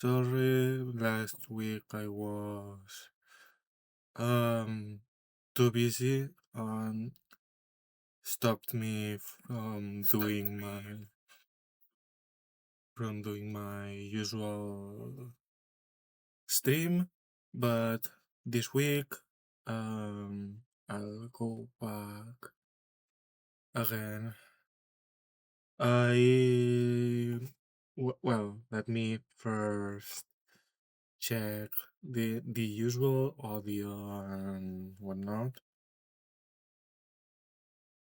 Sorry, last week I was too busy and stopped me from doing my usual stream, but this week I'll go back again. Well, let me first check the usual audio and whatnot,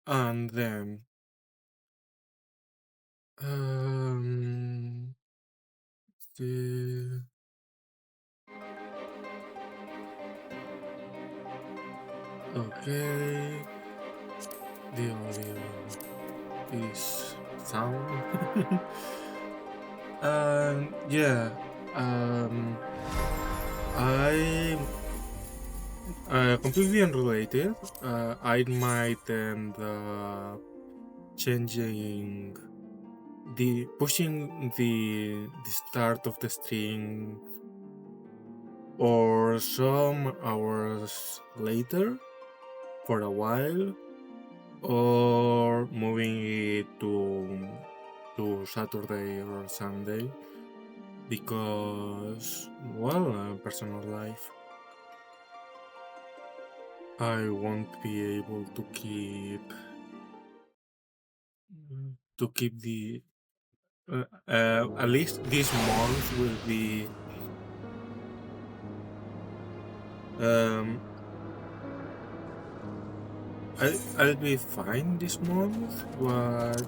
and then um the okay, the audio is sound. And yeah, I completely unrelated. I might end up changing pushing the start of the stream or some hours later for a while, or moving it to Saturday or Sunday, because personal life, I won't be able to keep the at least this month will be um I'll be fine this month, but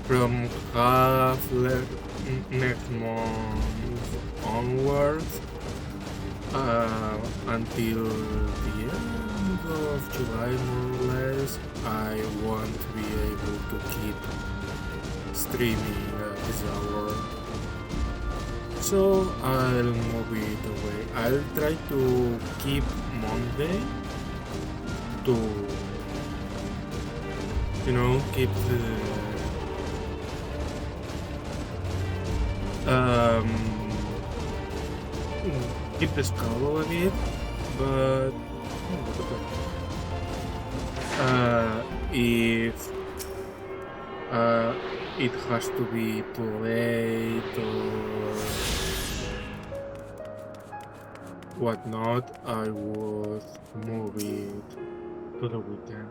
from next month onwards, until the end of July more or less, I won't be able to keep streaming at this hour. So I'll move it away. I'll try to keep Monday to, keep keep the schedule a bit, but if it has to be too late or whatnot, I would move it to the weekend.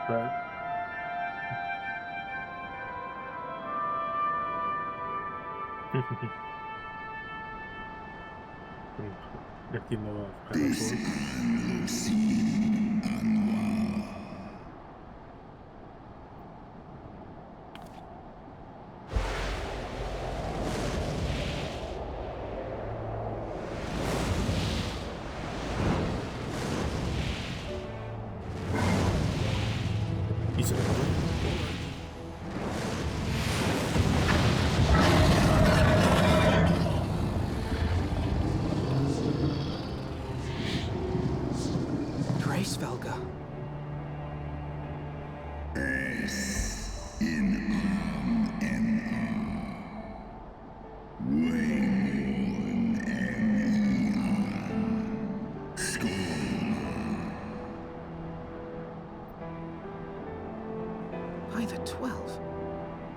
Right. Is it Grace Velga. By the 12.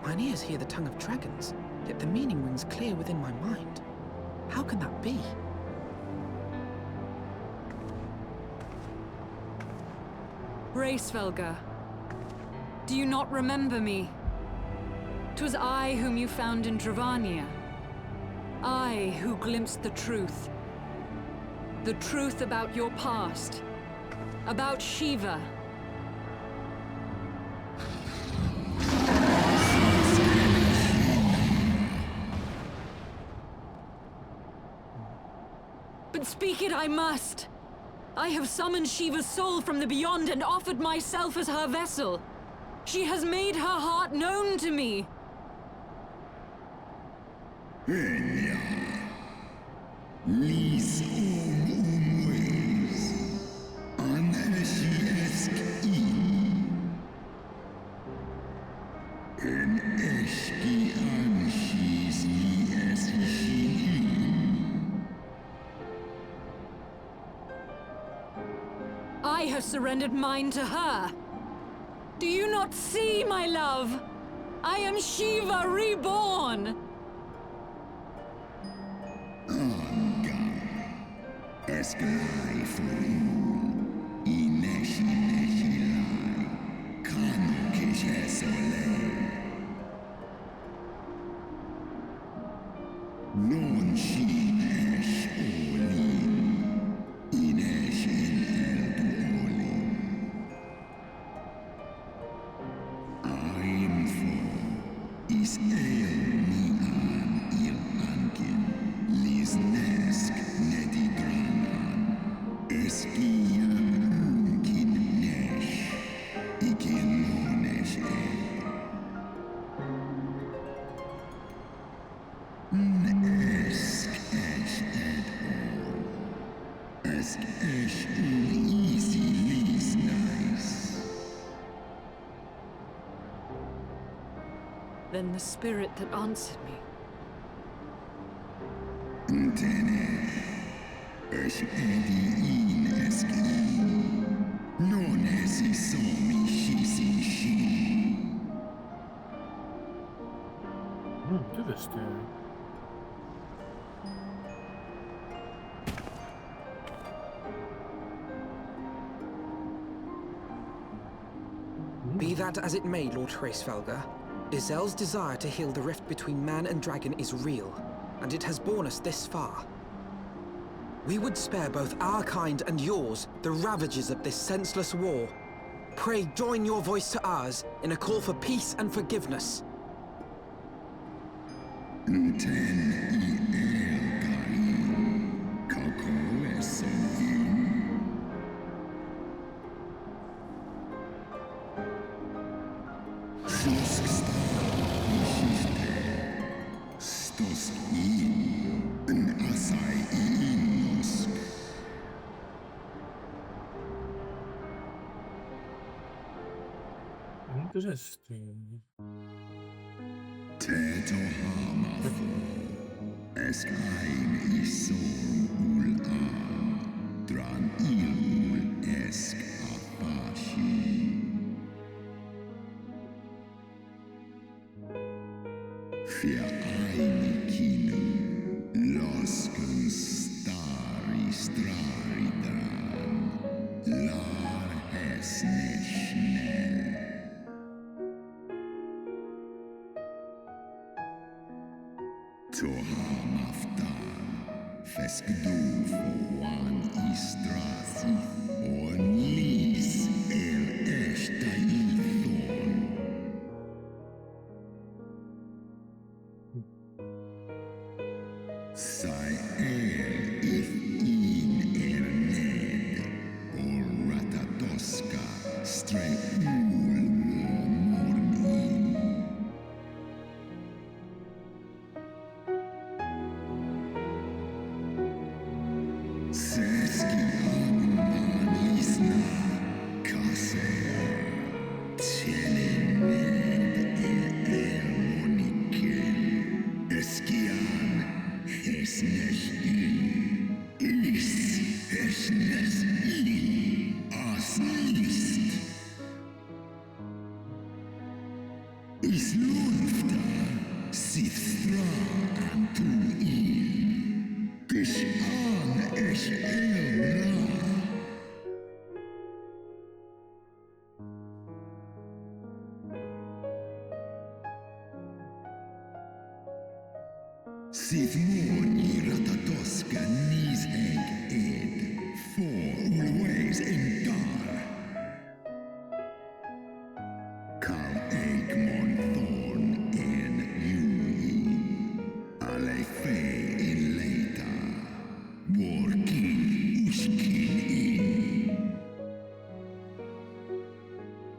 Mine ears hear the tongue of dragons, yet the meaning rings clear within my mind. How can that be? Racevelga, do you not remember me? 'Twas I whom you found in Dravania. I who glimpsed the truth. The truth about your past. About Shiva. But speak it I must. I have summoned Shiva's soul from the beyond and offered myself as her vessel. She has made her heart known to me. Enya, lis umwes, anhesiesk en eski anhis I have surrendered mine to her. Do you not see, my love? I am Shiva reborn. Eskelai forul, ineshilai, kanukish esolei. Non shi esh olin, inesh in eldu olin. I'm for is el mian il ankin, lis nesk neti dranan, eskian unkin nesh, ikin monesh Esk esh et all, esk esh easy lis nice. Then the spirit that answered me. Tene, esh edi in eski, non esi somi shisin shi. Interesting. Be that as it may, Lord Hraesvelga, Izel's desire to heal the rift between man and dragon is real, and it has borne us this far. We would spare both our kind and yours the ravages of this senseless war. Pray join your voice to ours in a call for peace and forgiveness. Ten I el kain, kako esoin. Sjosk ishiste, stos in asai inos. Interesting. Teto hamafo, esk ein isor ul a, dran il esk afashi. Für eine Kino, losken stari strari dran, lar hesne schnell. Toham aftan, fesk du foan istrasi, on lis el esta ithon. Sai if in ned, or ratatoska, stre ul mornin. Seski hanuman lisna, kase, tjene ned el monikel, eskian, esnes is esnes as list. Is lufta, sit stra antu Kish an esh el ra. Sith moni ratatoska nis heg ed, for always in dar. Kal Egmon thorn en Yuin, ale fe in leita, working ushkin in.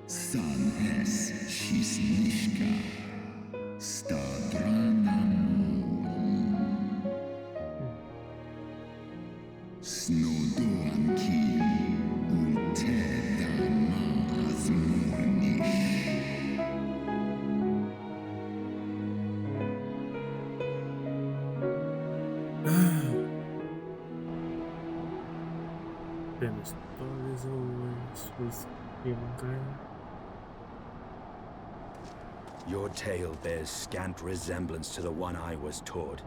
Sun es Same story as always with Humankind. Your tale bears scant resemblance to the one I was taught.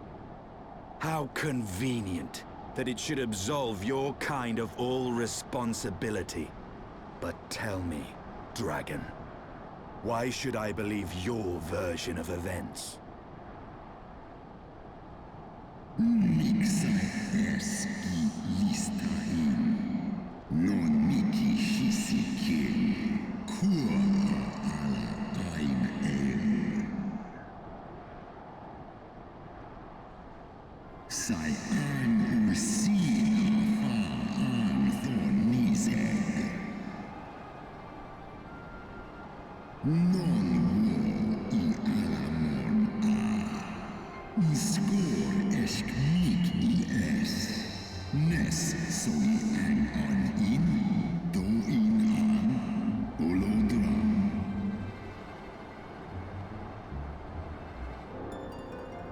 How convenient that it should absolve your kind of all responsibility. But tell me, Dragon, why should I believe your version of events?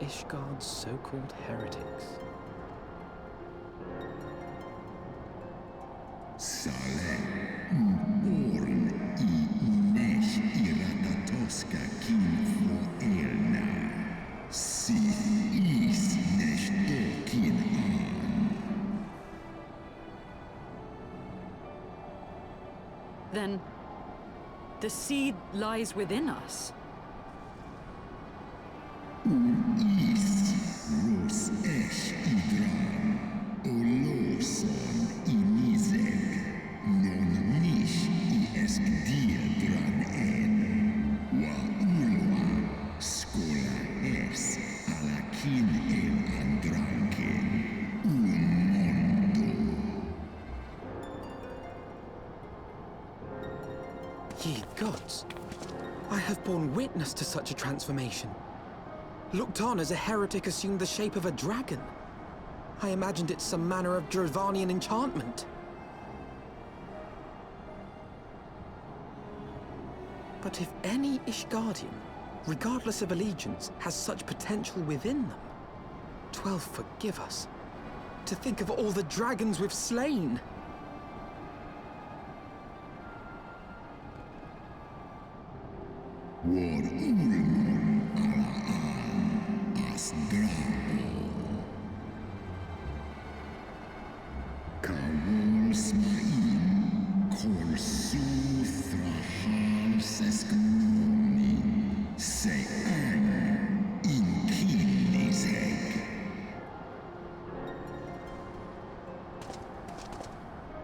Ishgard's so-called heretics. Then, the seed lies within us. Ye gods, I have borne witness to such a transformation. Looked on as a heretic assumed the shape of a dragon. I imagined it some manner of Dravanian enchantment. But if any Ishgardian, regardless of allegiance, has such potential within them, 12 forgive us. To think of all the dragons we've slain!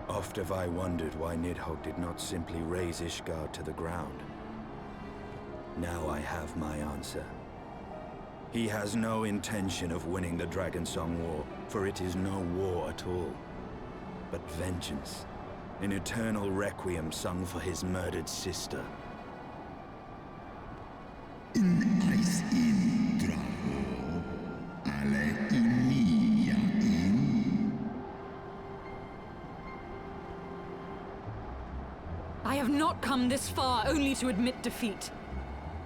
Oft have I wondered why Nidhogg did not simply raze Ishgard to the ground. Now I have my answer. He has no intention of winning the Dragonsong War, for it is no war at all, but vengeance, an eternal requiem sung for his murdered sister. I have not come this far only to admit defeat.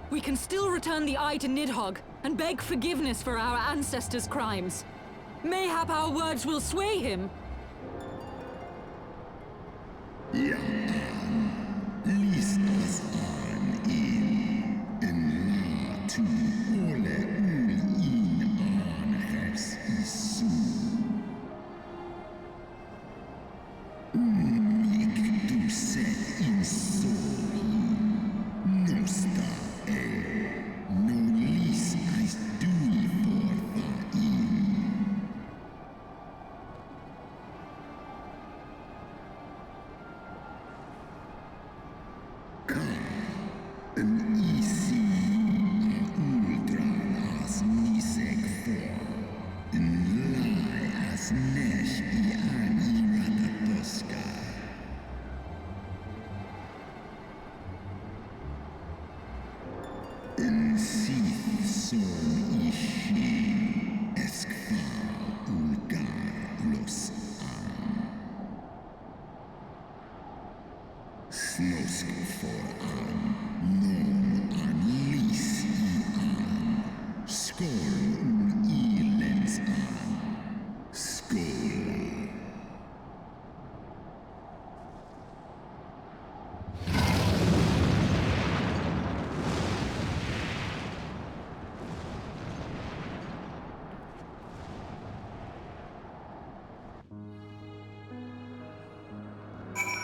We can still return the eye to Nidhogg and beg forgiveness for our ancestors' crimes. Mayhap our words will sway him.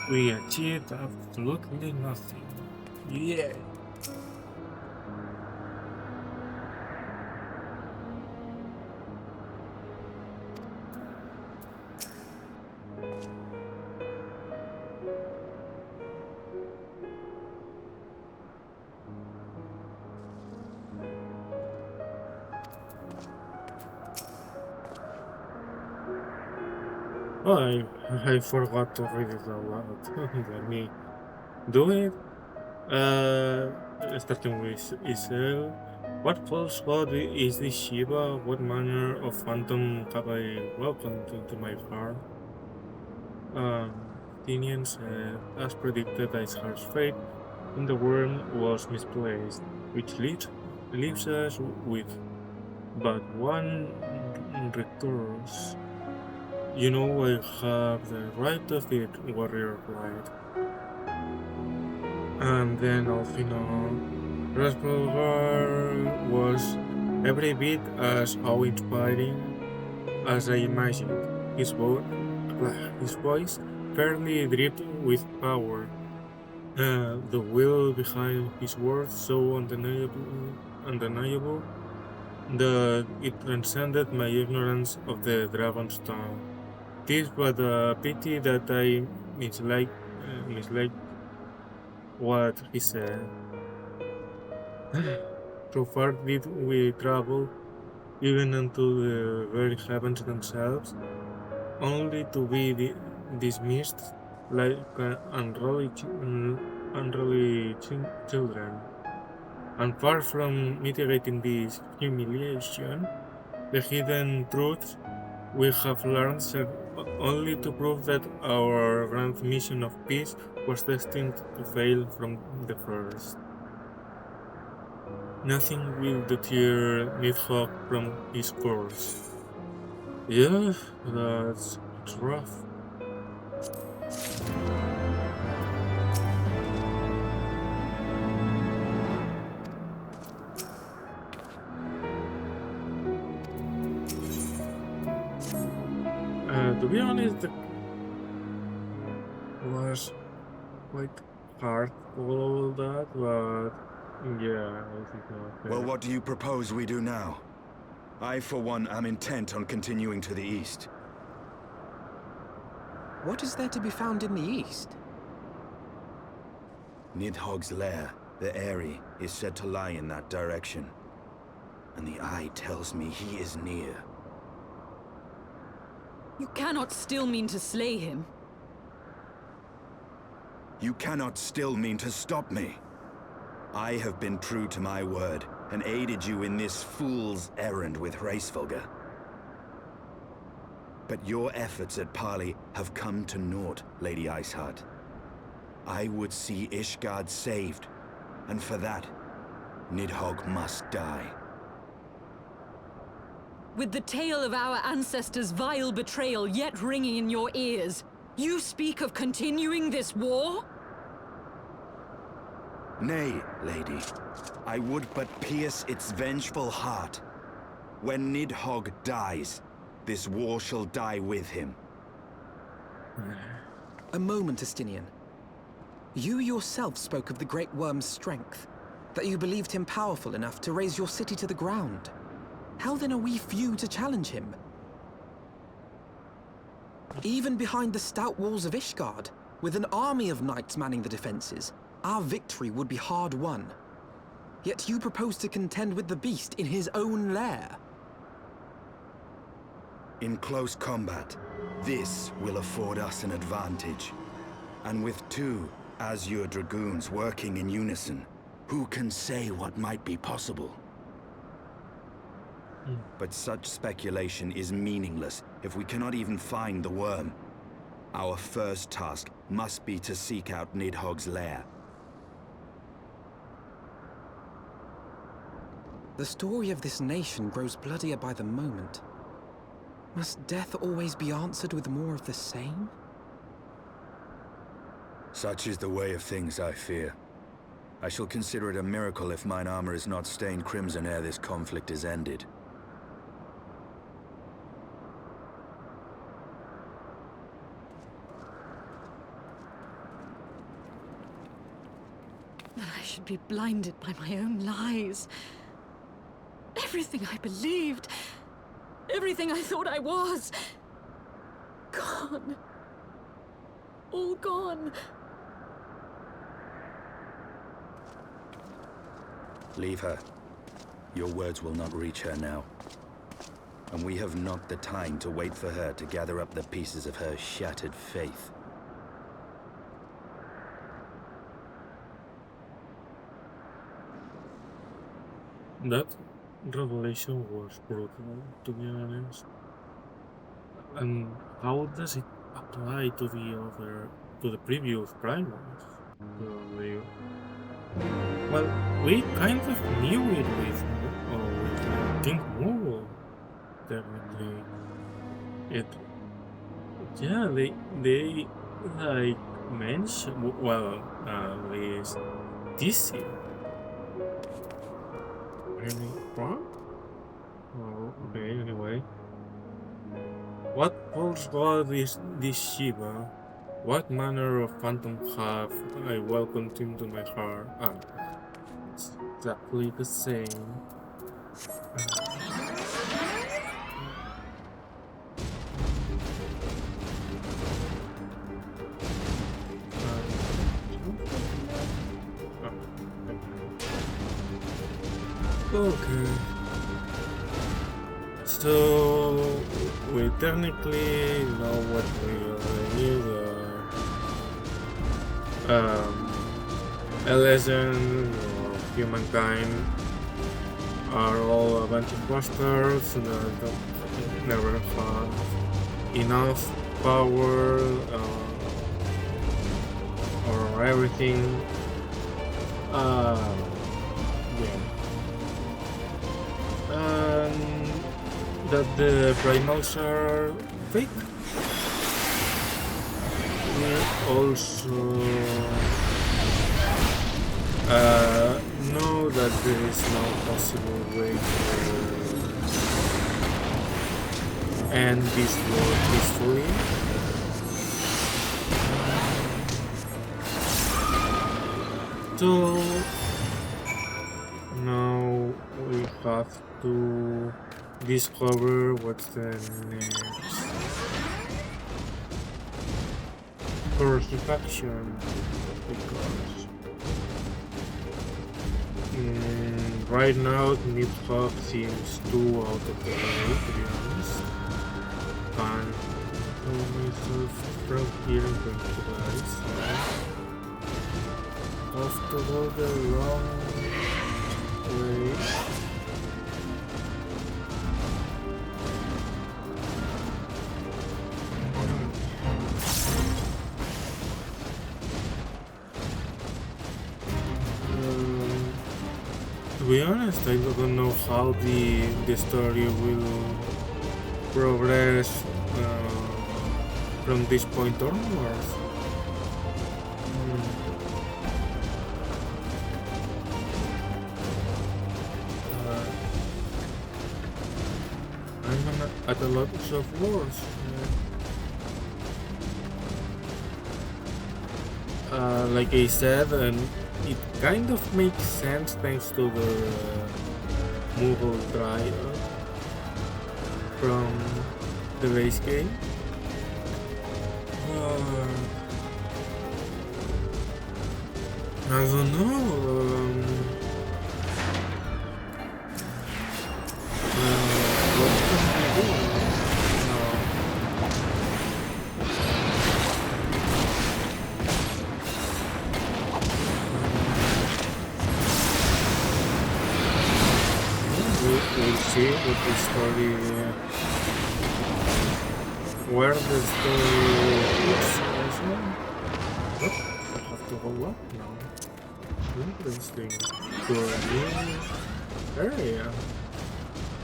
We achieved absolutely nothing. Yeah. Oh, I forgot to read it aloud. Let me do it. Starting with Isel. What false god is this Shiva? What manner of phantom have I welcomed into my heart? Tinian said, as predicted, Iceheart's fate in the worm was misplaced, which leaves us with but one recurse. You know I have the right of it, warrior replied. And then Alfino Raspugar was every bit as awe-inspiring as I imagined. His voice fairly dripped with power. The will behind his words so undeniable that it transcended my ignorance of the dragon's tongue. Tis but a pity that I mislike what he said. So far did we travel, even unto the very heavens themselves, only to be dismissed like unruly children. And far from mitigating this humiliation, the hidden truths we have learned serve only to prove that our grand mission of peace was destined to fail from the first. Nothing will deter Nidhogg from his course. Yeah, it's rough. To be honest, it was quite hard all that, but yeah, I think not. Well, what do you propose we do now? I, for one, am intent on continuing to the east. What is there to be found in the east? Nidhogg's lair, the Eyrie, is said to lie in that direction. And the eye tells me he is near. You cannot still mean to slay him. You cannot still mean to stop me. I have been true to my word, and aided you in this fool's errand with Hraesvelgr. But your efforts at parley have come to naught, Lady Iceheart. I would see Ishgard saved, and for that, Nidhogg must die. With the tale of our ancestors' vile betrayal yet ringing in your ears, you speak of continuing this war? Nay, lady. I would but pierce its vengeful heart. When Nidhogg dies, this war shall die with him. A moment, Estinian. You yourself spoke of the Great Worm's strength, that you believed him powerful enough to raise your city to the ground. How then are we few to challenge him? Even behind the stout walls of Ishgard, with an army of knights manning the defenses, our victory would be hard won. Yet you propose to contend with the beast in his own lair. In close combat, this will afford us an advantage. And with two Azure Dragoons working in unison, who can say what might be possible? But such speculation is meaningless if we cannot even find the worm. Our first task must be to seek out Nidhogg's lair. The story of this nation grows bloodier by the moment. Must death always be answered with more of the same? Such is the way of things, I fear. I shall consider it a miracle if mine armor is not stained crimson ere this conflict is ended. should be blinded by my own lies. Everything I believed, everything I thought I was, gone. All gone. Leave her. Your words will not reach her now. And we have not the time to wait for her to gather up the pieces of her shattered faith. That revelation was brutal, to be honest. And how does it apply to the previous primers? Probably. Well, we kind of knew it with King Moogle, technically. They like mention, well, at least this year. Really? What? Oh, okay, anyway. What false god is this Shiva? What manner of phantom have I welcomed into my heart? Ah, it's exactly the same. Okay. So we technically know what we already knew. LSN or Humankind are all a bunch of bastards that never had enough power or everything. Yeah. That the primals are fake. We also know that there is no possible way to end this war peacefully. So now we have to discover what's the next course of action, because right now Nidhogg seems too out of the way, to be honest, and I told myself from here I'm going to die, so I have to go the wrong way. To be honest, I don't know how the story will progress from this point onwards. I'm at a lot of wars. Like I said, it kind of makes sense thanks to the Moogle trial from the base game. I don't know. What can we do? We'll see what the story, where the story is also. What? I have to go up now. Interesting. To a new area.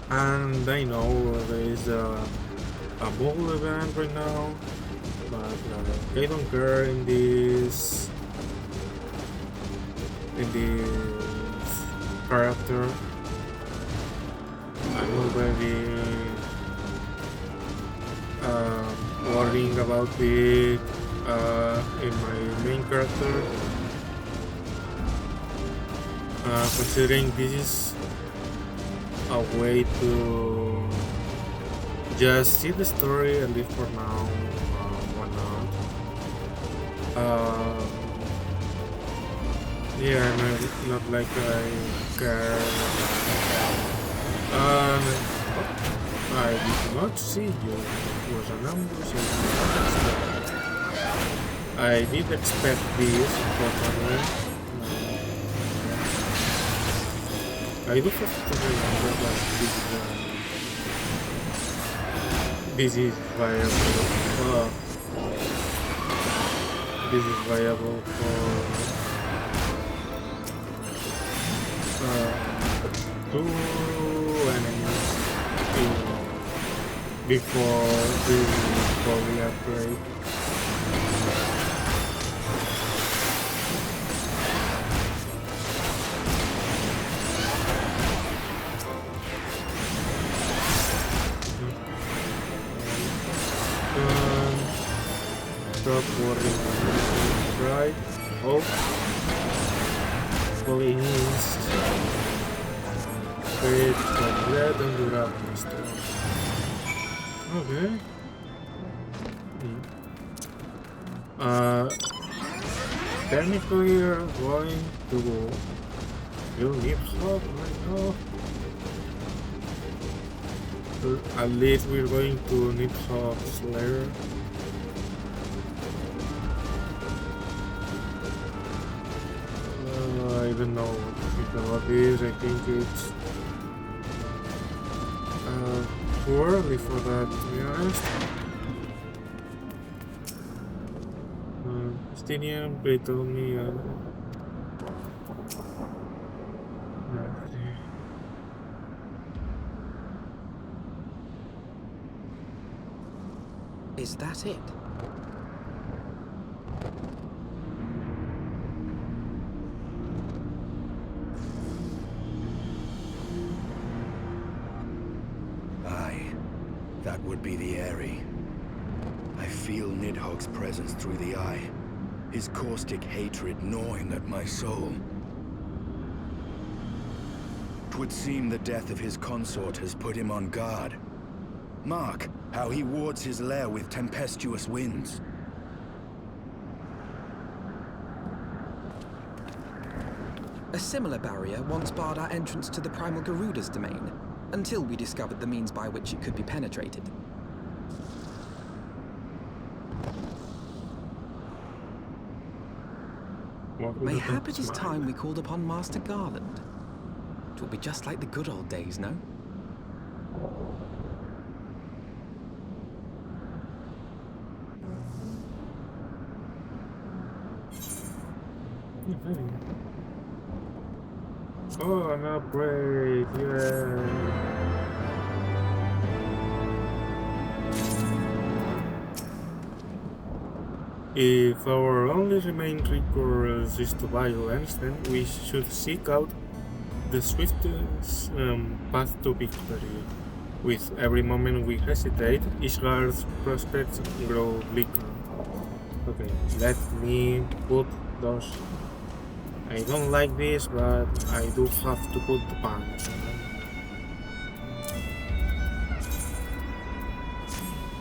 And I know there is a Moogle event right now, but I don't care in this character. I'm already worrying about it in my main character. Considering this is a way to just see the story, at least for now, why not? Yeah, not like I care. I did not see you. It was an ambush. I did expect this, but I do have to remember that this is viable. This is viable for two enemies before we upgrade. Stop worrying. Right. Oh. Police. Wait, but don't do that, mister. Okay. Technically you're going to go. You need help right now. At least we're going to need help later. I don't know what to think about this. I think it's too early for that, to be honest. Stadium, they told me Is that it? Aye, that would be the Airy. I feel Nidhogg's presence through the eye, his caustic hatred gnawing at my soul. 'Twould seem the death of his consort has put him on guard. Mark how he wards his lair with tempestuous winds. A similar barrier once barred our entrance to the Primal Garuda's domain, until we discovered the means by which it could be penetrated. Mayhap it is time we called upon Master Garland. It will be just like the good old days, no? Oh, an upgrade, yeah. If our only remaining recourse is to violence, then we should seek out the swiftest path to victory. With every moment we hesitate, Ishgard's prospects grow bleaker. Okay, let me put those. I don't like this, but I do have to put the pants.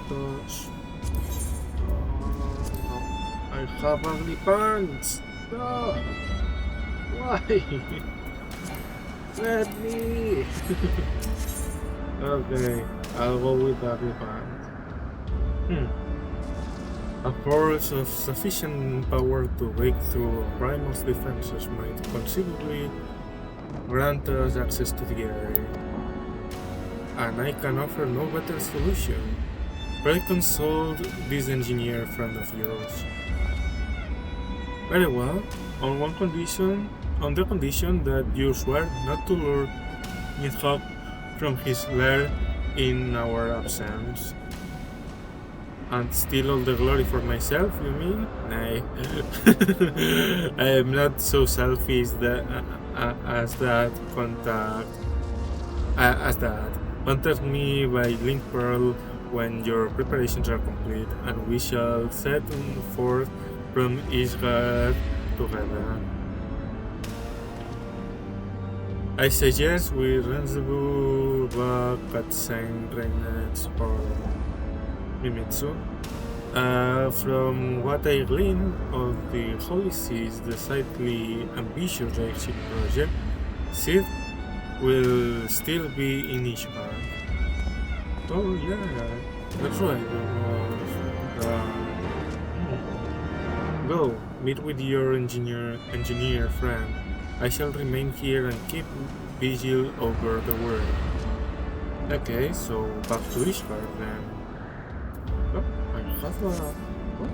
Those. No. I have ugly pants. No. Why? Let me. Okay, I'll go with ugly pants. A force of sufficient power to break through Primal's defenses might conceivably grant us access to the area, and I can offer no better solution. Try consult this engineer friend of yours. Very well, on the condition that you swear not to lure Nidhogg from his lair in our absence. And steal all the glory for myself, you mean? Nay. I am not so selfish as that. Contact me by Link Pearl when your preparations are complete, and we shall set forth from Ishgard together. I suggest we rendezvous back at Saint Reynard's or Mimitsu. From what I gleaned of the Holy Seas, the slightly ambitious exit project, Sid will still be in Ishbar. Oh yeah, that's right. Go, meet with your engineer friend. I shall remain here and keep vigil over the world. Okay, so back to Ishbar then. Oh, I have a... What?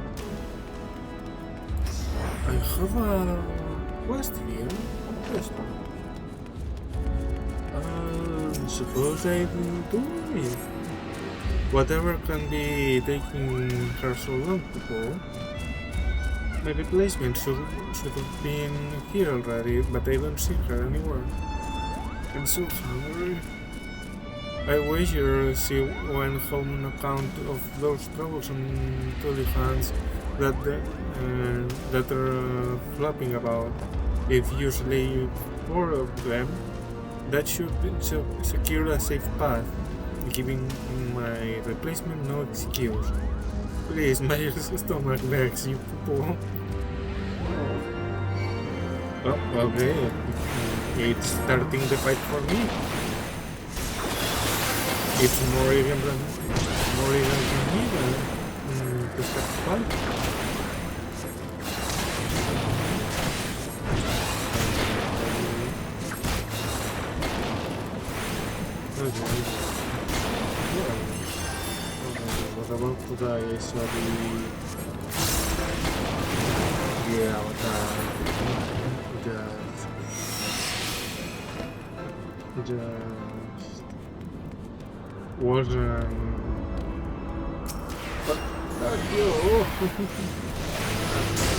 I have a quest here. Quest. Suppose I will do it. Whatever can be taking her so long to go. My replacement should have been here already, but I don't see her anywhere. I'm so hungry. I wager she went home on account of those troublesome Tully hands that are flapping about. If you slay 4 of them, that should secure a safe path, giving my replacement no excuse. Please, my stomach begs you, poo. Oh, okay. It's starting the fight for me. It's more even than me to start the fight. What about today? Sorry. Yeah, just wasn't. But you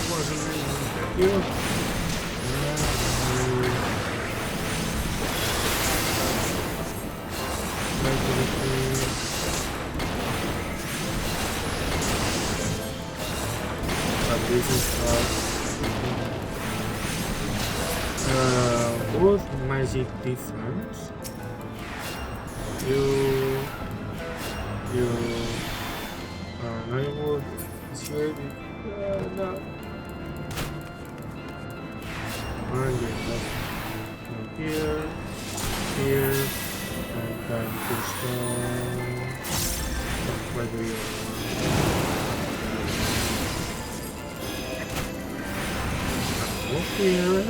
wasn't you. This is both magic defense. You I would say no. Here, and time to start. Where do you? Here.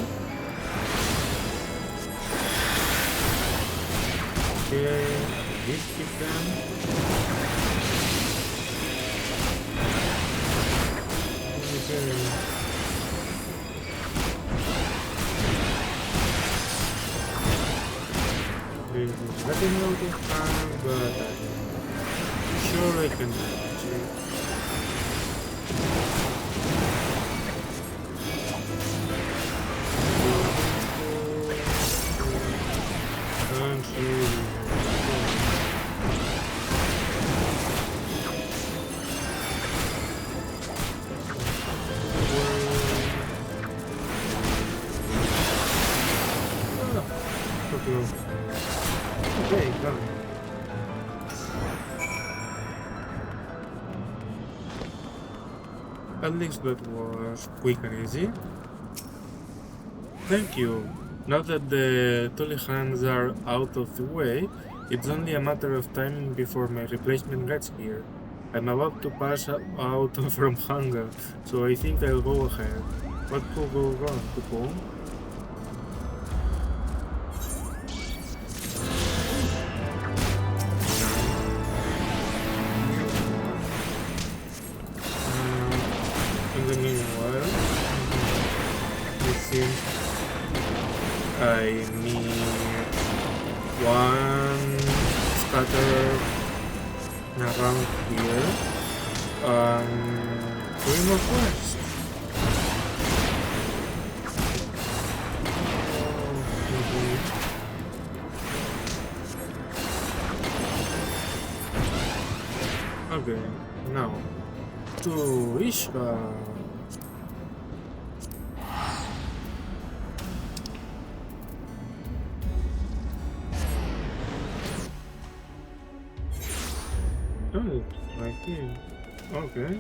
Okay, this keep them. Okay. This is letting out of time, but I'm sure I can manage it. Okay, done. At least that was quick and easy. Thank you. Now that the Tully hands are out of the way, it's only a matter of time before my replacement gets here. I'm about to pass out from hunger, so I think I'll go ahead. What could go wrong, Kupo? In the meanwhile, it seems I need one scatter around here, 3 more quests. Okay, now to Ishka. Oh, right here. Okay.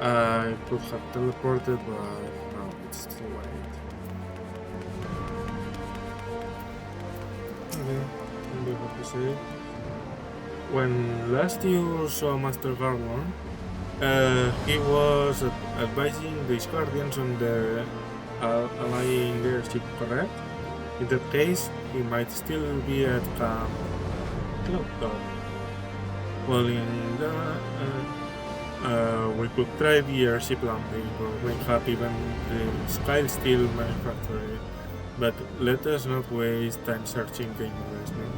I could have teleported, but no, it's too late. Okay, what do you have to say? When last you saw Master Garland, he was advising the Guardians on the allying airship, correct? In that case, he might still be at Camp Cloud. Well, in the we could try the airship landing or make up even the Sky Steel manufactory, but let us not waste time searching the investment.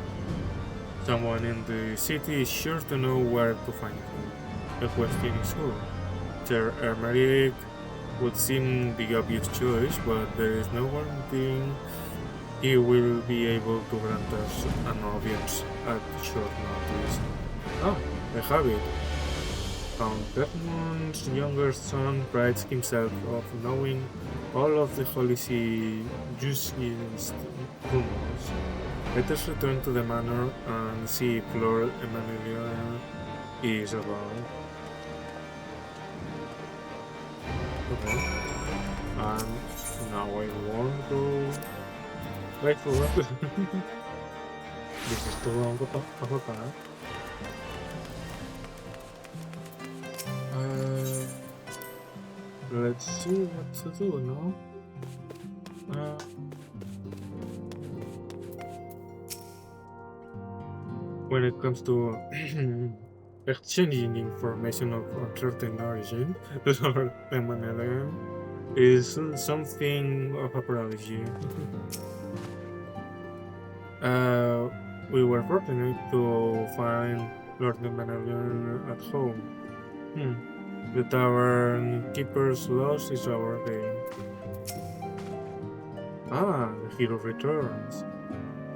Someone in the city is sure to know where to find him. The question is who. Sir Emmerich would seem the obvious choice, but there is no guarantee he will be able to grant us an audience at short notice. Ah, I have it. Count Edmund's younger son prides himself of knowing all of the Holy See juiciest rumors. Let us return to the manor and see if Lord Emmanuel is about. Okay. And now I want to wait for what? This is too long of a path. Let's see what to do now. When it comes to exchanging information of uncertain origin, Lord Emmanuel is something of a prodigy. We were fortunate to find Lord Emmanuel at home. The tavern keeper's loss is our gain. Ah, the hero returns.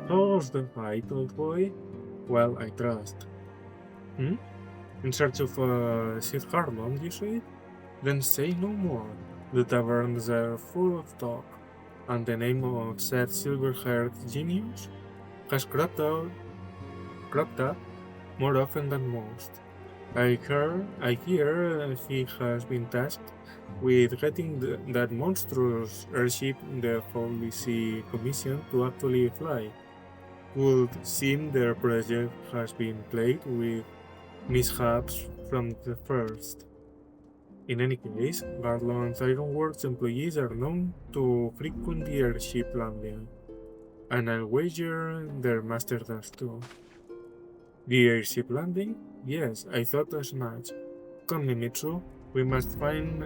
How's the fight, old boy? Well, I trust. In search of Sid Harlon, you say? Then say no more. The taverns are full of talk, and the name of said silver-haired genius has cropped up more often than most. I hear he has been tasked with getting that monstrous airship the Holy See commissioned to actually fly. Would seem their project has been plagued with mishaps from the first. In any case, Garland's Ironworks employees are known to frequent the airship landing, and I'll wager their master does too. The airship landing? Yes, I thought as much. Come, Mimitsu, we must find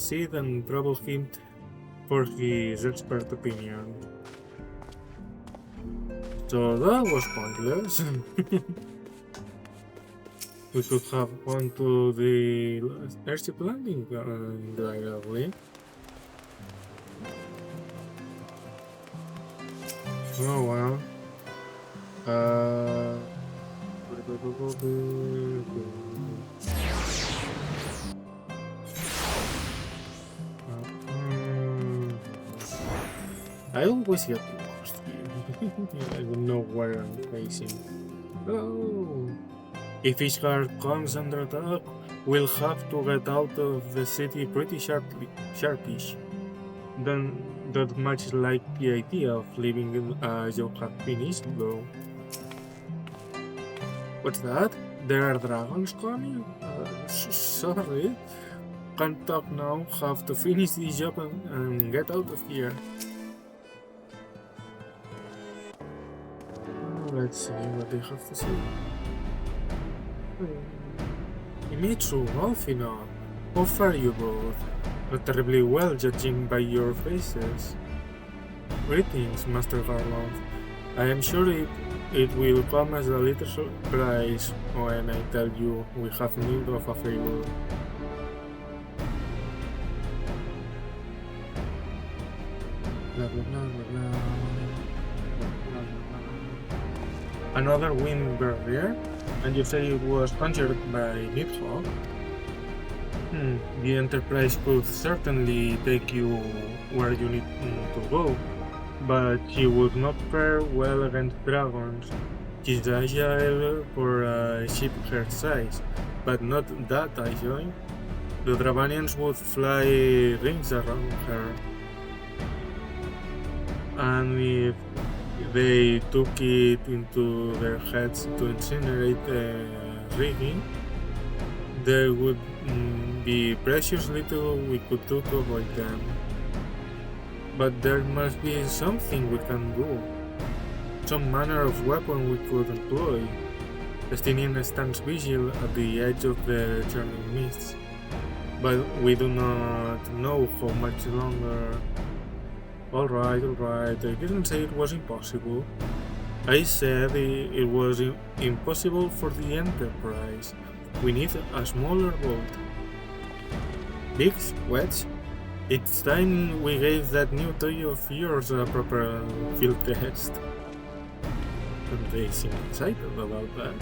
Sid and trouble him for his expert opinion. So that was pointless. We could have gone to the airship landing directly. Oh well. I always get lost here. I don't know where I'm facing. Oh. If Ishgard comes under attack, we'll have to get out of the city pretty sharpish. Then that much like the idea of leaving you have finished, though. What's that? There are dragons coming? Sorry. Can't talk now, have to finish this job and get out of here. Let's see what they have to say. Mimitsu, Alfina, how fare you both? Not terribly well, judging by your faces. Greetings, Master Garland. I am sure it will come as a little surprise when I tell you we have need of a favor. Blah, blah, blah, blah, blah. Another wind barrier? And you say it was conjured by Nidhogg? The Enterprise could certainly take you where you need to go. but he would not fare well against dragons. He's agile for a sheep her size, but not that agile. The Dravanians would fly rings around her, and if they took it into their heads to incinerate rigging, there would be precious little we could do to avoid them. But there must be something we can do. Some manner of weapon we could employ. Justinian stands vigil at the edge of the churning mists, but we do not know how much longer. Alright, I didn't say it was impossible. I said it was impossible for the Enterprise. We need a smaller boat. Big wedge? It's time we gave that new toy of yours a proper field test. And they seem excited about that.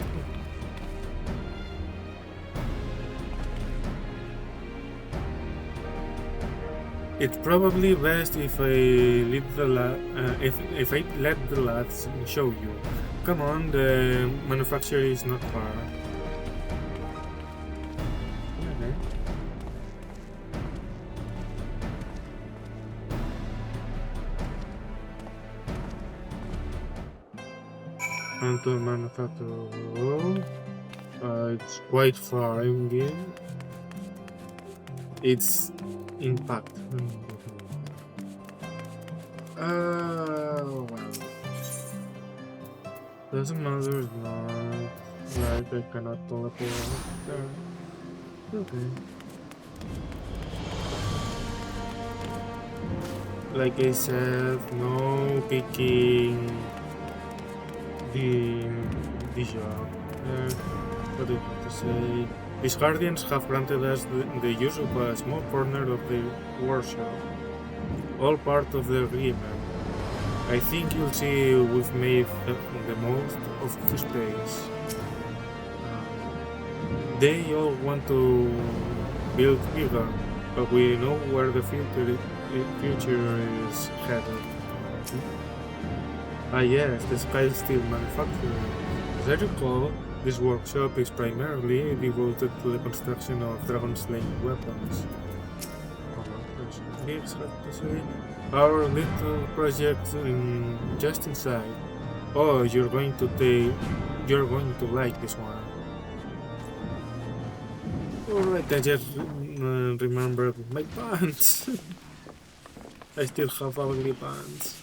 It's probably best if I let the lads show you. Come on, the manufacturer is not far. Okay. And the manufacturer. It's quite far indeed. It's impact. Well. Doesn't matter as long like I cannot teleport there. Okay. Like I said, no picking the job. What do you have to say? These Guardians have granted us the use of a small corner of the workshop, all part of the agreement. I think you'll see we've made the most of the space. They all want to build bigger, but we know where the future is headed. Ah yes, the Sky Steel manufacturer. As I recall, this workshop is primarily devoted to the construction of dragon-slaying weapons. Our little project just inside. Oh, you're going to like this one. Alright, I just remembered my pants. I still have ugly pants.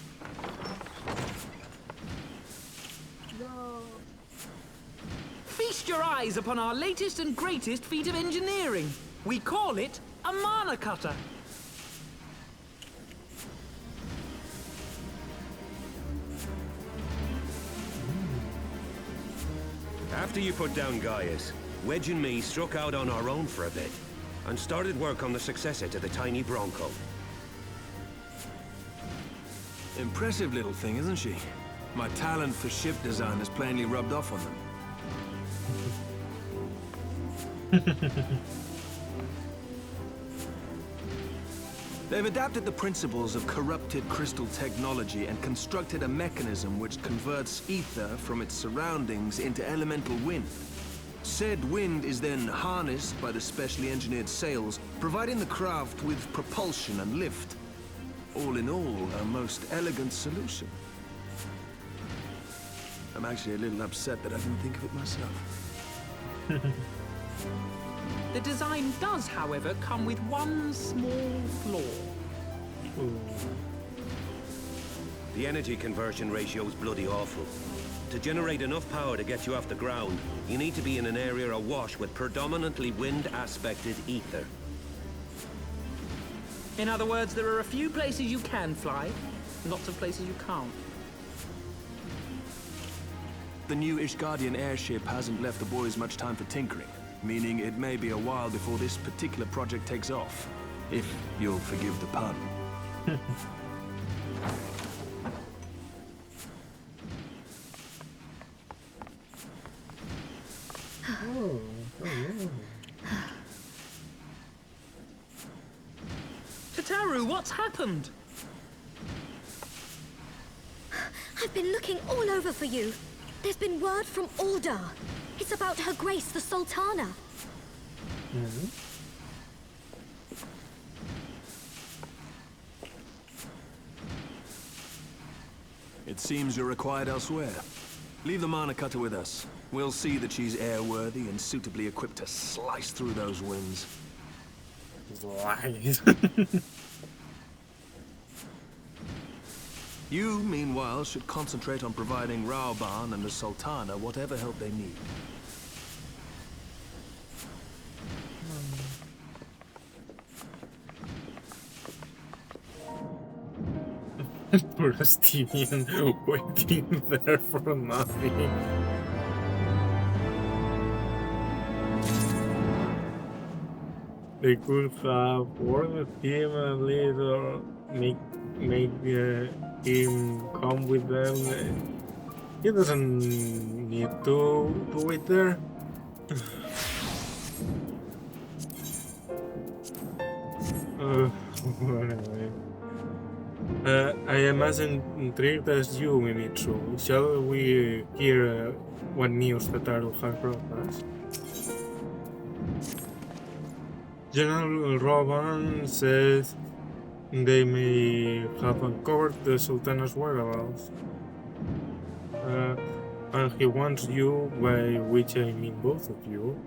Feast your eyes upon our latest and greatest feat of engineering. We call it a mana cutter. After you put down Gaius, Wedge and me struck out on our own for a bit, and started work on the successor to the tiny Bronco. Impressive little thing, isn't she? My talent for ship design has plainly rubbed off on them. They've adapted the principles of corrupted crystal technology and constructed a mechanism which converts ether from its surroundings into elemental wind. Said wind is then harnessed by the specially engineered sails, providing the craft with propulsion and lift. All in all, a most elegant solution. I'm actually a little upset that I didn't think of it myself. The design does, however, come with one small flaw. The energy conversion ratio is bloody awful. To generate enough power to get you off the ground, you need to be in an area awash with predominantly wind-aspected ether. In other words, there are a few places you can fly, lots of places you can't. The new Ishgardian airship hasn't left the boys much time for tinkering, meaning it may be a while before this particular project takes off. If you'll forgive the pun. Tataru, what's happened? I've been looking all over for you. There's been word from Aldar. It's about Her Grace, the Sultana. Mm-hmm. It seems you're required elsewhere. Leave the Mana Cutter with us. We'll see that she's airworthy and suitably equipped to slice through those winds. Lies. You, meanwhile, should concentrate on providing Raoban and the Sultana whatever help they need. Poor Stevien waiting there for nothing. They could have ordered him a little, make him come with them. He doesn't need to wait there. Anyway. I am as intrigued as you, Mimitsu. Shall we hear what news the Taro has brought us? General Roban says they may have uncovered the Sultana's whereabouts. And he wants you, by which I mean both of you,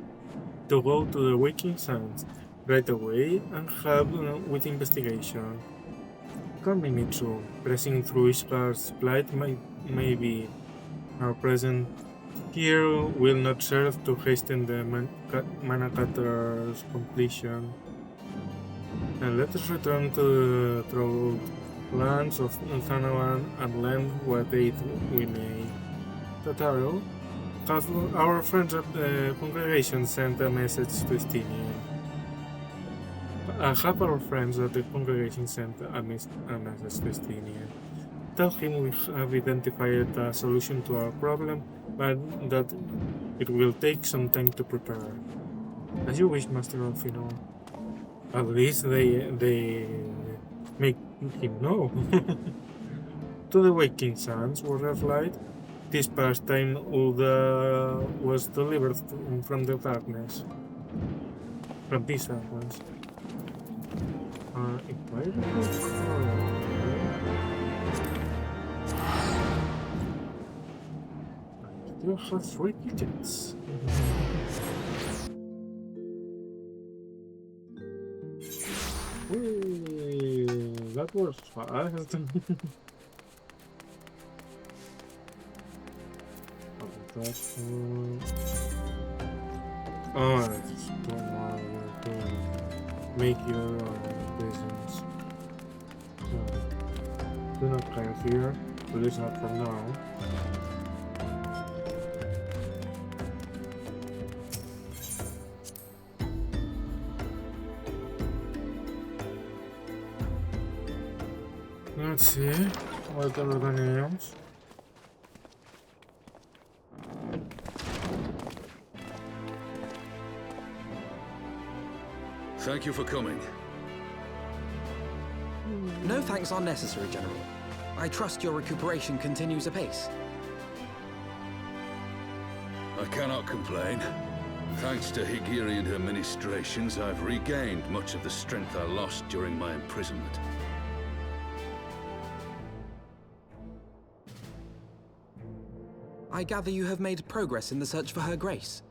to go to the Waking Sands right away and help with investigation. Come, Mimitsu. Pressing through Ishgar's plight maybe our presence here will not serve to hasten the Mana Cutter's completion. And let us return to the troubled lands of Thanawan and lend what aid we may. Tataro, have our friends at the congregation sent a message to Estinian. Have our friends at the congregation sent a message to Estinian. Tell him we have identified a solution to our problem, but that it will take some time to prepare. As you wish, Master Alfino. At least they make him know. To the Waking Sands, was replied. This past time Ulda was delivered from the darkness. From this darkness. If I recall correctly, I still have 3 digits. Ooh, that was fast. Oh, it's don't want to make your business. Do not come here, at least not for now. Let's see what are the names. Thank you for coming. No thanks are necessary, General. I trust your recuperation continues apace. I cannot complain. Thanks to Higiri and her ministrations, I've regained much of the strength I lost during my imprisonment. I gather you have made progress in the search for Her Grace.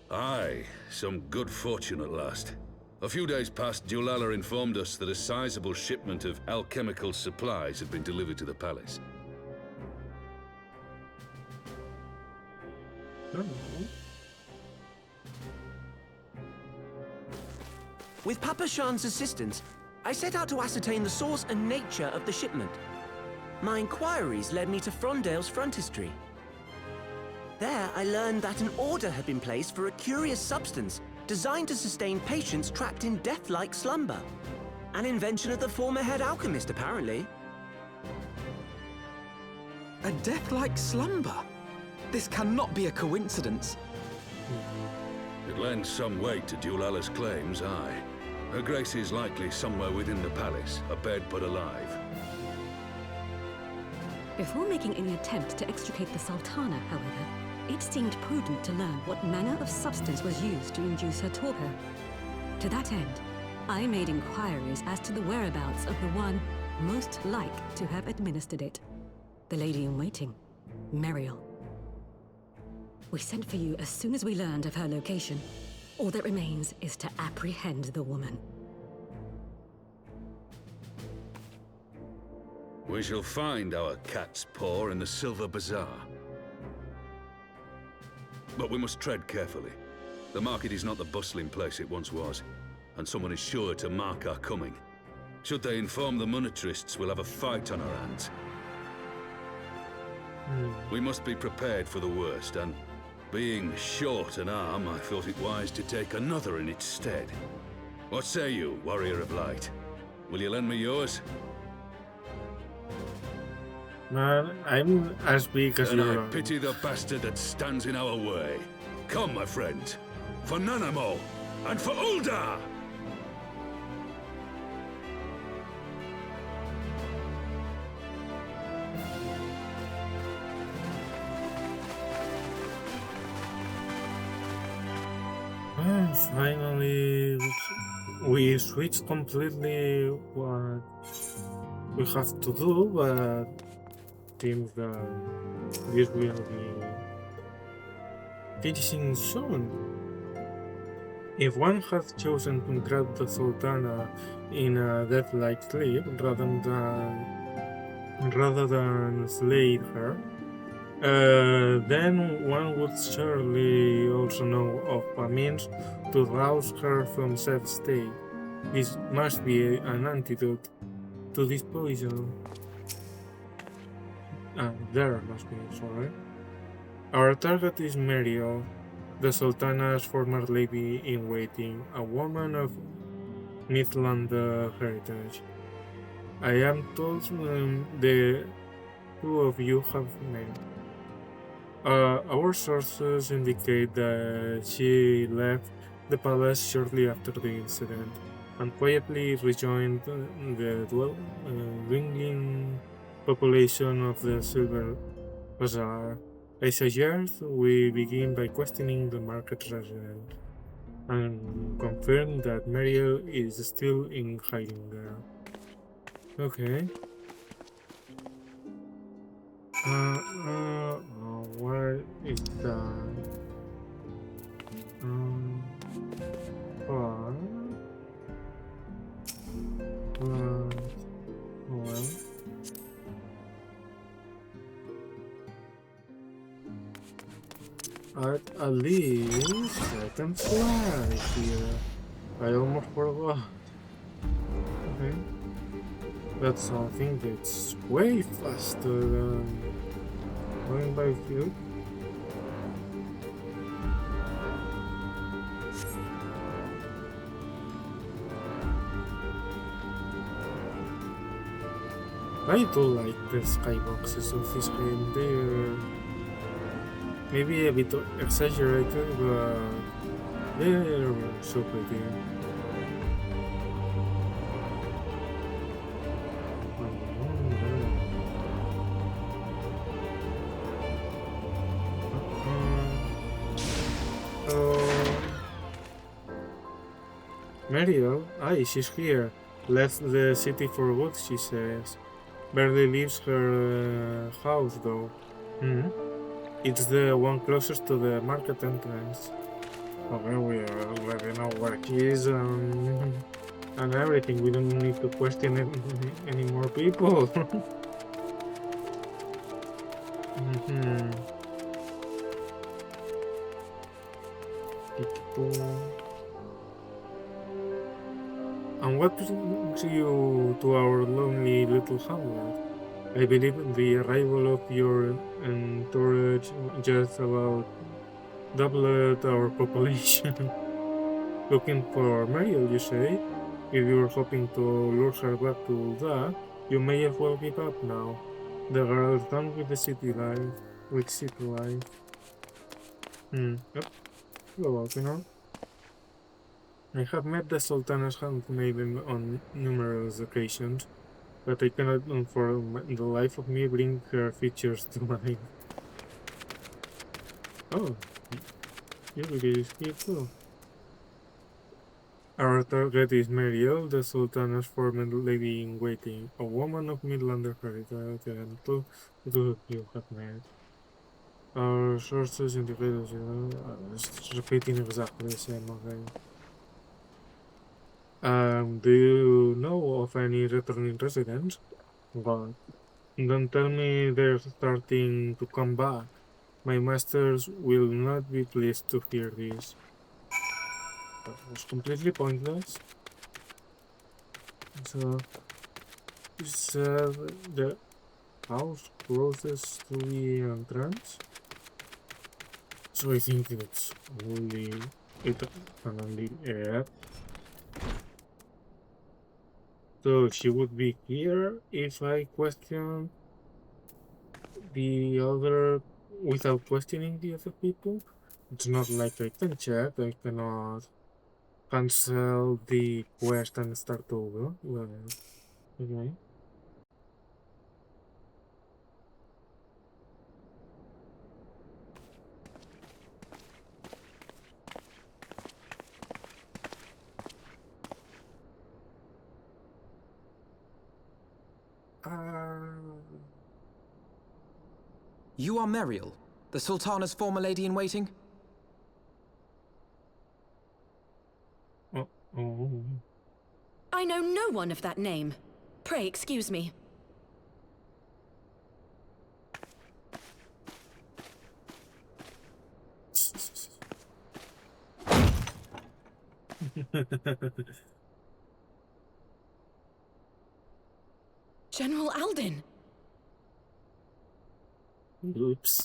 Aye, some good fortune at last. A few days past, Dulala informed us that a sizable shipment of alchemical supplies had been delivered to the palace. With Papa Shan's assistance, I set out to ascertain the source and nature of the shipment. My inquiries led me to Frondale's frontistery. There, I learned that an order had been placed for a curious substance designed to sustain patients trapped in death-like slumber. An invention of the former head alchemist, apparently. A death-like slumber? This cannot be a coincidence. It lends some weight to Dulala's claims, aye. Her Grace is likely somewhere within the palace, abed but alive. Before making any attempt to extricate the Sultana, however, it seemed prudent to learn what manner of substance was used to induce her torpor. To that end, I made inquiries as to the whereabouts of the one most like to have administered it. The lady-in-waiting, Meriel. We sent for you as soon as we learned of her location. All that remains is to apprehend the woman. We shall find our cat's paw in the Silver Bazaar. But we must tread carefully. The market is not the bustling place it once was, and someone is sure to mark our coming. Should they inform the monetarists, we'll have a fight on our hands. We must be prepared for the worst, and being short an arm, I thought it wise to take another in its stead. What say you, Warrior of Light? Will you lend me yours? Man, I'm as big as And you I are. pity the bastard that stands in our way. Come, my friends, for Nanamo, and for Ul'dah! And finally, we switched completely what we have to do, but seems that this will be finishing soon. If one has chosen to entrap the Sultana in a death-like sleep rather than slay her, then one would surely also know of a means to rouse her from said state. This must be an antidote to this poison. There must be, sorry. Our target is Meriel, the Sultana's former lady-in-waiting, a woman of Midland heritage. I am told the two of you have met. Our sources indicate that she left the palace shortly after the incident and quietly rejoined the dwindling population of the Silver Bazaar. I suggest we begin by questioning the market resident and confirm that Meriel is still in hiding there. Okay. Where is that? Well. At least I can fly here. I almost forgot. Okay. That's something that's way faster than going by foot. I do like the skyboxes of this game. They're maybe a bit exaggerated, but they're so pretty. Meriel, she's here. Left the city for good, she says. Barely leaves her house, though. It's the one closest to the market entrance. Okay, we already know where she is and everything. We don't need to question any more people. And what brings you to our lonely little hamlet? I believe the arrival of your entourage just about doubled our population. Looking for Meriel, you say? If you're hoping to lure her back to that, you may as well give up now. The girl's done with the city life. Yep. Go out, you know? I have met the Sultana's handmaiden on numerous occasions. but I cannot, for the life of me, bring her features to mind. Oh, Yuri is here too. Our target is Mariel, the Sultan's former lady-in-waiting, a woman of Midlander heritage, and two you have met. Our sources indicate, it's repeating exactly the same, okay. Do you know of any returning residents? God, don't tell me they're starting to come back. My masters will not be pleased to hear this. That was completely pointless. So, you said the house closest to the entrance? So I think it's only it on the air. So she would be here if I question the other without questioning the other people. It's not like I can check, I cannot cancel the quest and start over. Well, okay. You are Meriel, the Sultana's former lady-in-waiting? Oh. I know no one of that name. Pray excuse me. General Alden! Oops.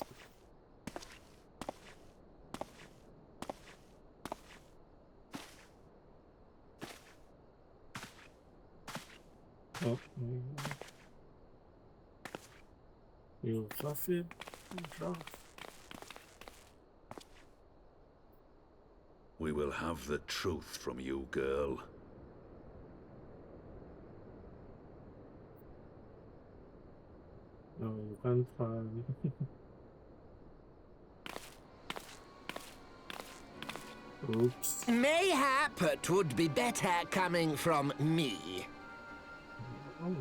Oh. You rough it? Rough. We will have the truth from you, girl. No, you can't find. Oops. Mayhap it would be better coming from me. Oh.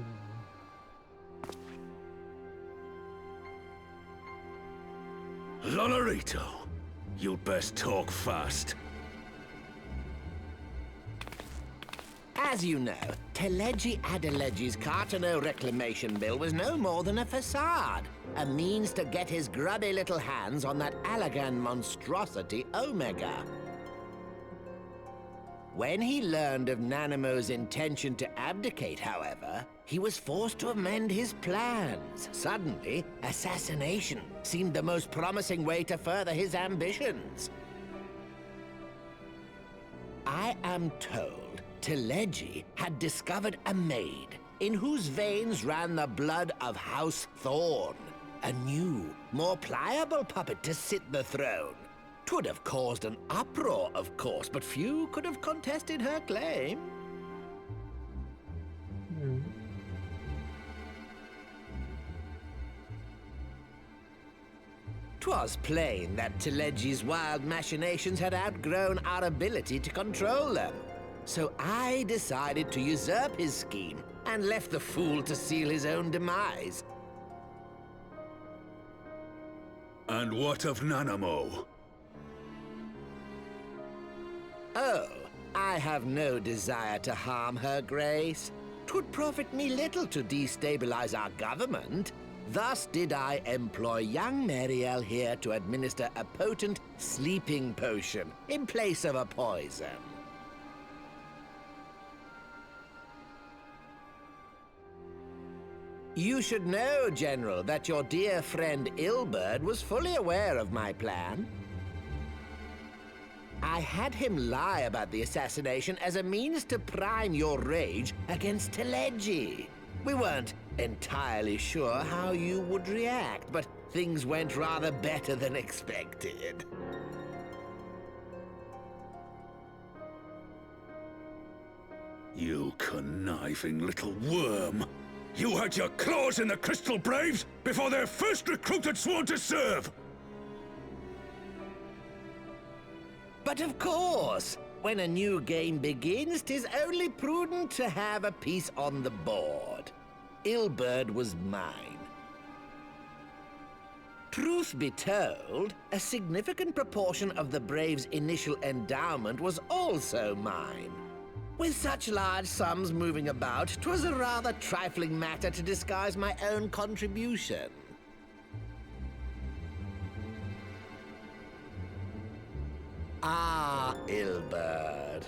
Lonorito, you'd best talk fast. As you know, Teleji Adeleji's Cartano reclamation bill was no more than a facade. A means to get his grubby little hands on that Allagan monstrosity Omega. When he learned of Nanamo's intention to abdicate, however, he was forced to amend his plans. Suddenly, assassination seemed the most promising way to further his ambitions. I am told Teleji had discovered a maid in whose veins ran the blood of House Thorn. A new, more pliable puppet to sit the throne. 'Twould have caused an uproar, of course, but few could have contested her claim. Mm. 'Twas plain that Teleji's wild machinations had outgrown our ability to control them. So I decided to usurp his scheme and left the fool to seal his own demise. And what of Nanamo? Oh, I have no desire to harm her grace. 'Twould profit me little to destabilize our government. Thus did I employ young Mariel here to administer a potent sleeping potion in place of a poison. You should know, General, that your dear friend Ilberd was fully aware of my plan. I had him lie about the assassination as a means to prime your rage against Teleji. We weren't entirely sure how you would react, but things went rather better than expected. You conniving little worm. You had your claws in the Crystal Braves before their first recruit had sworn to serve! But of course, when a new game begins, 'tis only prudent to have a piece on the board. Ilberd was mine. Truth be told, a significant proportion of the Braves' initial endowment was also mine. With such large sums moving about, 'twas a rather trifling matter to disguise my own contribution. Ah, Ilberd.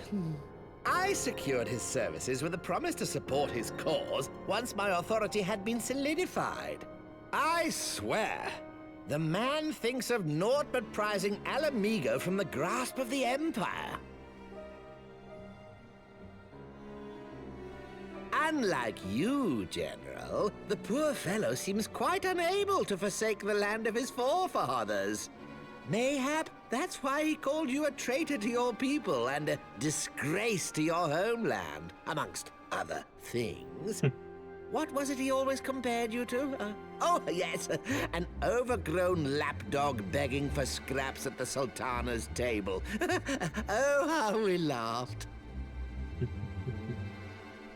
I secured his services with a promise to support his cause once my authority had been solidified. I swear, the man thinks of naught but prizing Alamigo from the grasp of the Empire. Unlike you, General, the poor fellow seems quite unable to forsake the land of his forefathers. Mayhap that's why he called you a traitor to your people and a disgrace to your homeland, amongst other things. What was it he always compared you to? Oh, yes, an overgrown lapdog begging for scraps at the Sultana's table. Oh, how we laughed.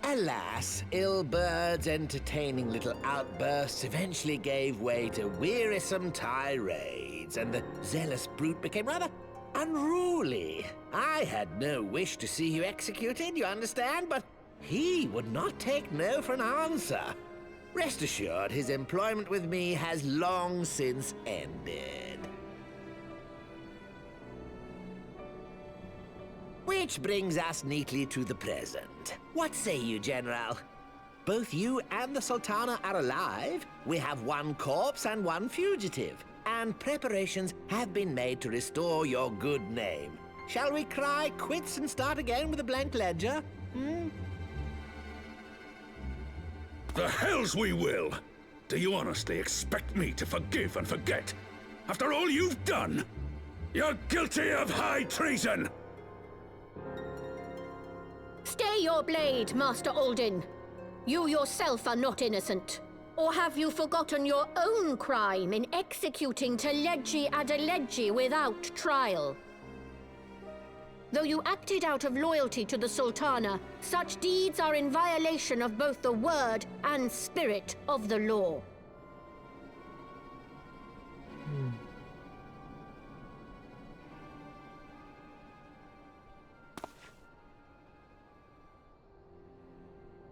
Alas, Ilberd's entertaining little outbursts eventually gave way to wearisome tirades, and the zealous brute became rather unruly. I had no wish to see you executed, you understand, but he would not take no for an answer. Rest assured, his employment with me has long since ended. Which brings us neatly to the present. What say you, General? Both you and the Sultana are alive. We have one corpse and one fugitive, and preparations have been made to restore your good name. Shall we cry quits and start again with a blank ledger? The hells we will! Do you honestly expect me to forgive and forget? After all you've done? You're guilty of high treason! Stay your blade, Master Alden. You yourself are not innocent. Or have you forgotten your own crime in executing Teleji Adeleji without trial? Though you acted out of loyalty to the Sultana, such deeds are in violation of both the word and spirit of the law.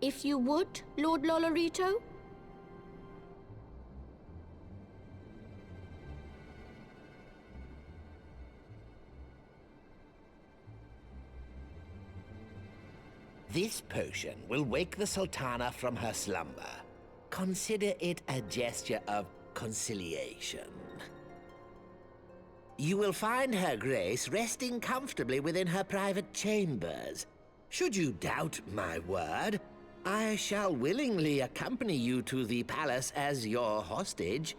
If you would, Lord Lolorito? This potion will wake the Sultana from her slumber. Consider it a gesture of conciliation. You will find Her Grace resting comfortably within her private chambers. Should you doubt my word, I shall willingly accompany you to the palace as your hostage.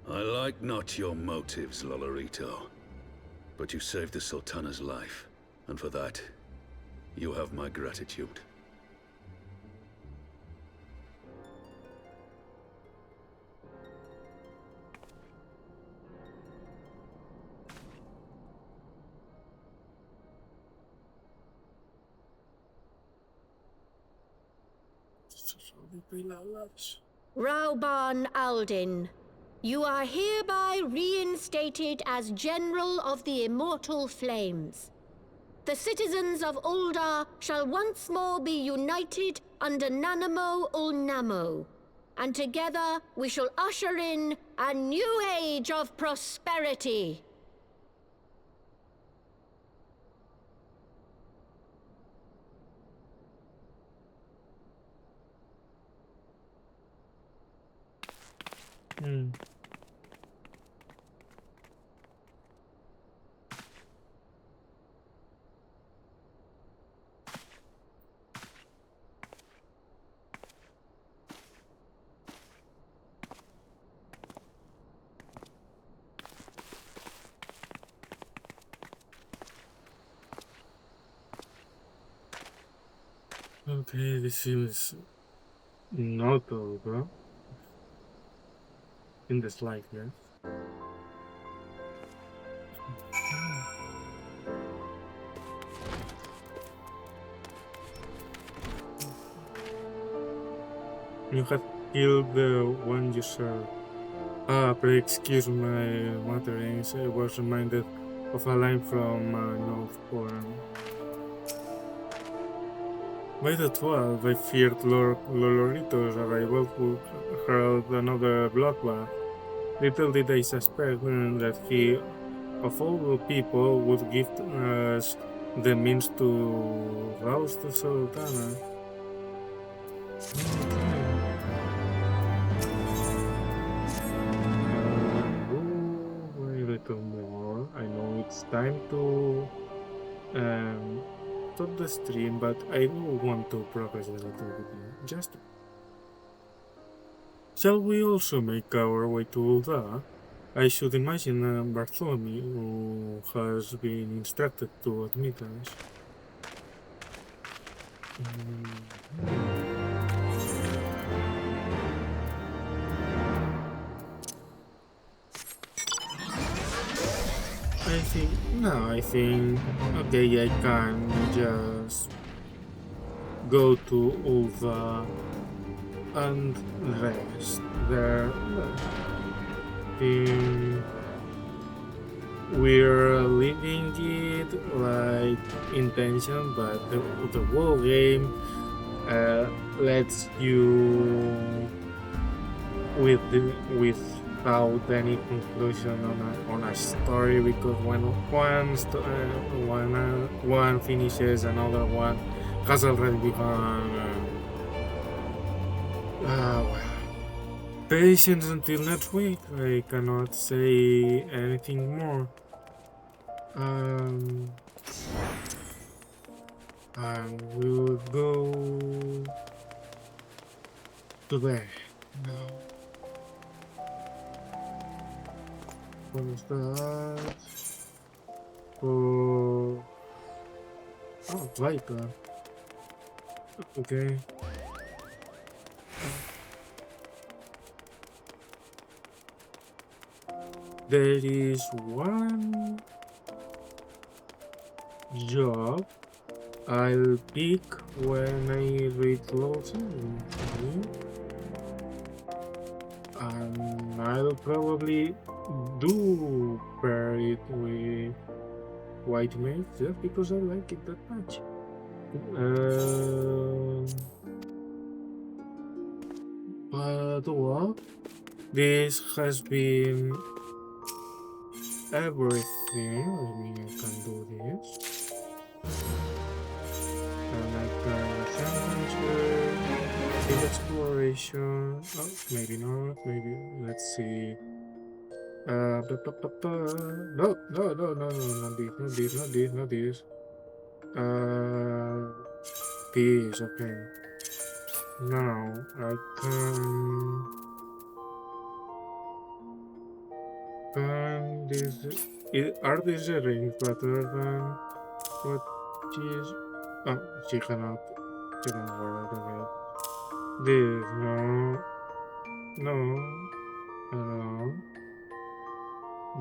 I like not your motives, Lolorito. But you saved the Sultana's life, and for that, you have my gratitude. Rauban Aldin, you are hereby reinstated as General of the Immortal Flames. The citizens of Uldar shall once more be united under Nanamo Ulnamo, and together we shall usher in a new age of prosperity. Okay, this seems not over in the slightest. You had killed the one you served. Pray excuse my mutterings. I was reminded of a line from North Poem. By the 12th, I feared Lord Lolorito's arrival would herald another bloodbath. Little did I suspect that he, of all the people, would give us the means to rouse the Sultana. A little more. I know it's time to stop the stream, but I do want to progress a little bit. Just shall we also make our way to Ulda? I should imagine Bartholomew has been instructed to admit us. I think, okay, I can just go to Ulva and rest there. We're leaving it like intention, but the whole game lets you without any conclusion on a story, because when one finishes, another one has already begun. Patience until next week. I cannot say anything more. I will go to bed now. What is that? Oh, Viper. Okay. There is one job I'll pick when I reach level 7. And I'll probably do pair it with White Mage just because I like it that much. But what? This has been everything. I mean, I can do this. And I can adventure, field exploration. Oh, maybe not. Maybe let's see. No, not this. This, okay. Now I can are these rings better than what she's? Oh, she cannot wear it. This, no.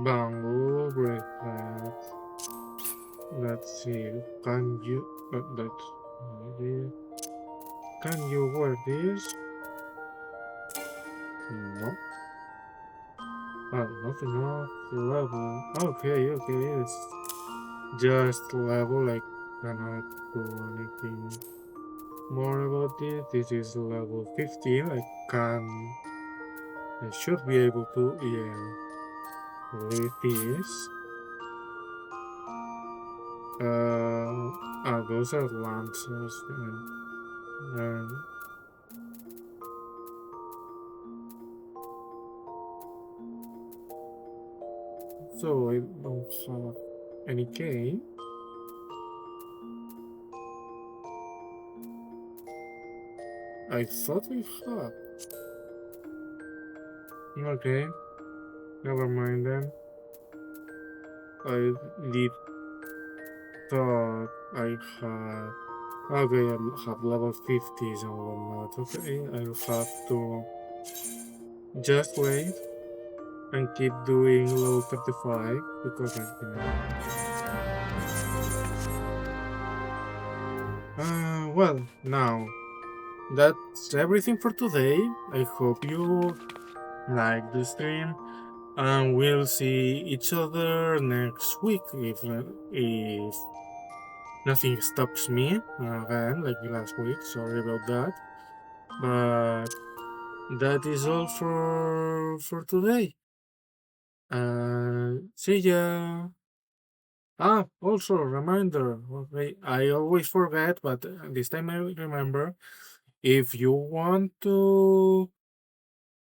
Bamboo bracelet. Let's see. Can you? Can you wear this? No. Not enough level. Okay, it's just level. I cannot do anything more about it. This is level 15. I should be able to, with this. Those are lances. So I don't have any key. I thought we had. Okay, never mind then. I did thought I had Okay, I have level 50s and whatnot. Okay, I'll have to just wait and keep doing level 35 because I can. Well, now that's everything for today. I hope you like the stream, and we'll see each other next week if nothing stops me again like last week. Sorry about that, but that is all for today. See ya. Also reminder. Okay, I always forget, but this time I remember. If you want to,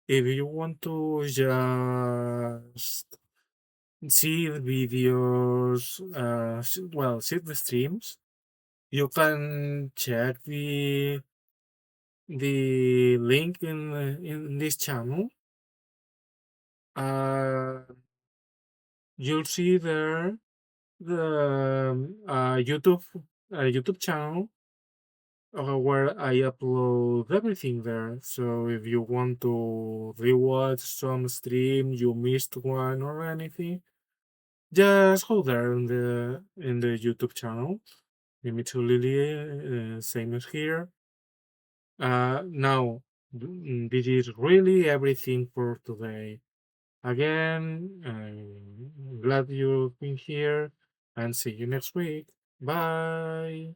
if you want to just see the videos, well, see the streams, you can check the link in this channel. Uh, you'll see there the YouTube channel where I upload everything there. So if you want to rewatch some stream you missed one or anything, just go there in the YouTube channel. Dimitri Lily, same as here. Now this is really everything for today. Again, I'm glad you've been here and see you next week. Bye.